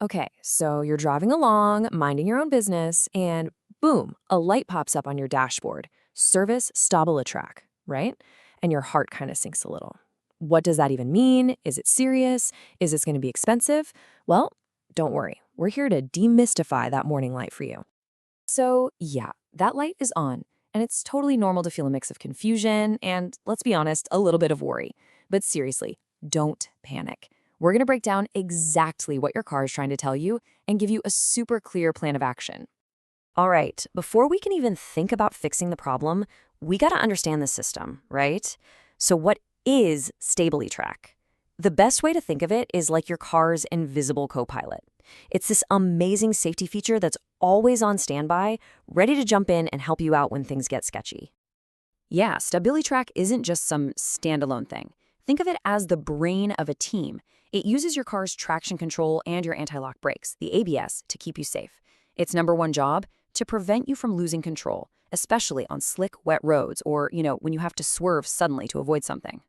Okay, so you're driving along, minding your own business, and boom, a light pops up on your dashboard. Service Stabilitrak, right? And your heart kind of sinks a little. What does that even mean? Is it serious? Is this going to be expensive? Well, don't worry. We're here to demystify that morning light for you. So, yeah, that light is on, and it's totally normal to feel a mix of confusion and, let's be honest, a little bit of worry. But seriously, don't panic. We're going to break down exactly what your car is trying to tell you and give you a super clear plan of action. All right, before we can even think about fixing the problem, we got to understand the system, right? So, what is Stabilitrak? The best way to think of it is like your car's invisible co-pilot. It's this amazing safety feature that's always on standby, ready to jump in and help you out when things get sketchy. Yeah, Stabilitrak isn't just some standalone thing. Think of it as the brain of a team. It uses your car's traction control and your anti-lock brakes, the ABS, to keep you safe. Its number one job? To prevent you from losing control, especially on slick, wet roads or, when you have to swerve suddenly to avoid something.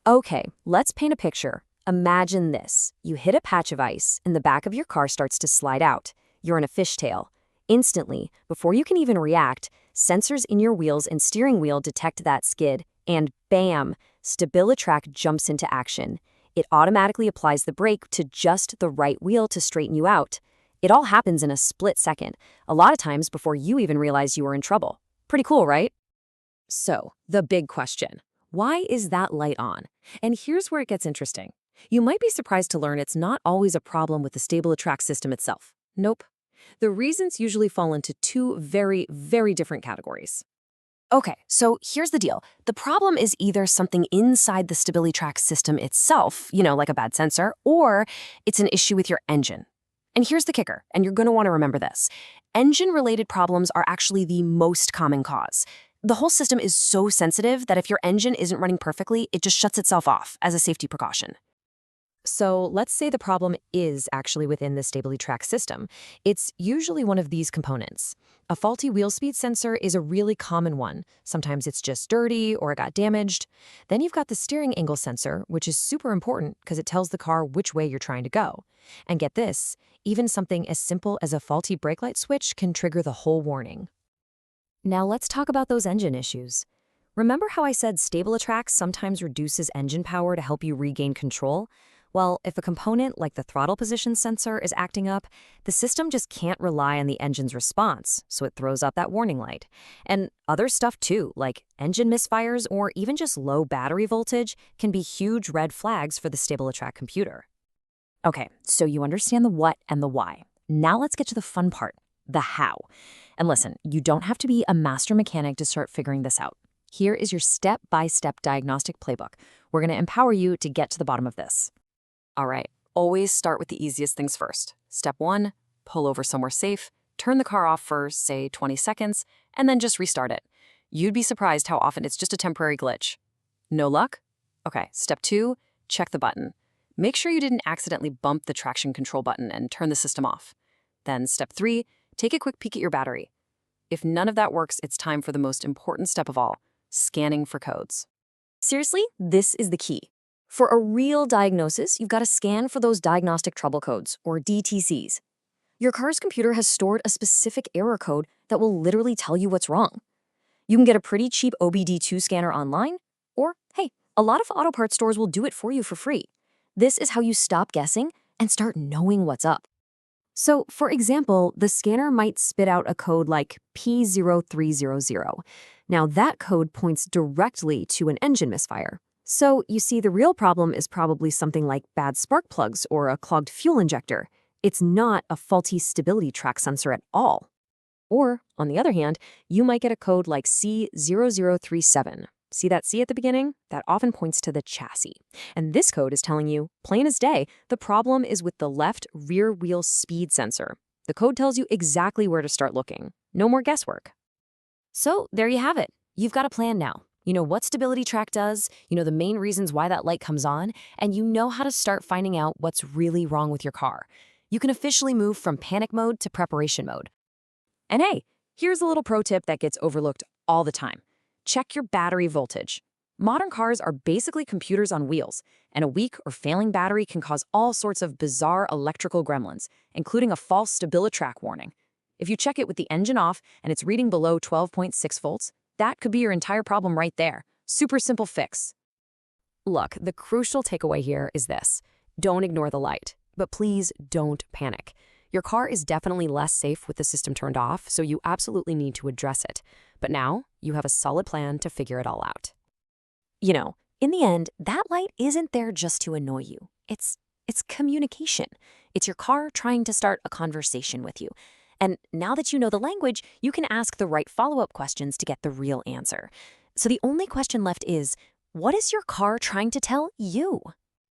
Okay, let's paint a picture. Imagine this. You hit a patch of ice, and the back of your car starts to slide out. You're in a fishtail. Instantly, before you can even react, sensors in your wheels and steering wheel detect that skid, and bam, Stabilitrak jumps into action. It automatically applies the brake to just the right wheel to straighten you out. It all happens in a split second, a lot of times before you even realize you were in trouble. Pretty cool, right? So, the big question. Why is that light on? And here's where it gets interesting. You might be surprised to learn it's not always a problem with the Stabilitrak system itself. Nope. The reasons usually fall into two very, very different categories. Okay, so here's the deal. The problem is either something inside the Stabilitrak system itself, like a bad sensor, or it's an issue with your engine. And here's the kicker, and you're going to want to remember this. Engine-related problems are actually the most common cause. The whole system is so sensitive that if your engine isn't running perfectly, it just shuts itself off as a safety precaution. So let's say the problem is actually within the Stabilitrak system. It's usually one of these components. A faulty wheel speed sensor is a really common one. Sometimes it's just dirty or it got damaged. Then you've got the steering angle sensor, which is super important because it tells the car which way you're trying to go. And get this, even something as simple as a faulty brake light switch can trigger the whole warning. Now let's talk about those engine issues. Remember how I said Stabilitrak sometimes reduces engine power to help you regain control? Well, if a component like the throttle position sensor is acting up, the system just can't rely on the engine's response, so it throws up that warning light. And other stuff too, like engine misfires or even just low battery voltage, can be huge red flags for the Stabilitrak computer. Okay, so you understand the what and the why. Now let's get to the fun part, the how. And listen, you don't have to be a master mechanic to start figuring this out. Here is your step-by-step diagnostic playbook. We're going to empower you to get to the bottom of this. All right, always start with the easiest things first. Step 1, pull over somewhere safe, turn the car off for, say, 20 seconds, and then just restart it. You'd be surprised how often it's just a temporary glitch. No luck? Okay, step 2, check the button. Make sure you didn't accidentally bump the traction control button and turn the system off. Then step 3, take a quick peek at your battery. If none of that works, it's time for the most important step of all, scanning for codes. Seriously, this is the key. For a real diagnosis, you've got to scan for those diagnostic trouble codes, or DTCs. Your car's computer has stored a specific error code that will literally tell you what's wrong. You can get a pretty cheap OBD2 scanner online, or, hey, a lot of auto parts stores will do it for you for free. This is how you stop guessing and start knowing what's up. So, for example, the scanner might spit out a code like P0300. Now, that code points directly to an engine misfire. So, you see, the real problem is probably something like bad spark plugs or a clogged fuel injector. It's not a faulty Stabilitrak sensor at all. Or, on the other hand, you might get a code like C0037. See that C at the beginning? That often points to the chassis. And this code is telling you, plain as day, the problem is with the left rear wheel speed sensor. The code tells you exactly where to start looking. No more guesswork. So, there you have it. You've got a plan now. You know what Stabilitrak does, you know the main reasons why that light comes on, and you know how to start finding out what's really wrong with your car. You can officially move from panic mode to preparation mode. And hey, here's a little pro tip that gets overlooked all the time. Check your battery voltage. Modern cars are basically computers on wheels, and a weak or failing battery can cause all sorts of bizarre electrical gremlins, including a false Stabilitrak warning. If you check it with the engine off and it's reading below 12.6 volts, that could be your entire problem right there. Super simple fix. Look, the crucial takeaway here is this. Don't ignore the light, but please don't panic. Your car is definitely less safe with the system turned off, so you absolutely need to address it. But now, you have a solid plan to figure it all out. In the end, that light isn't there just to annoy you. It's communication. It's your car trying to start a conversation with you. And now that you know the language, you can ask the right follow-up questions to get the real answer. So the only question left is, what is your car trying to tell you?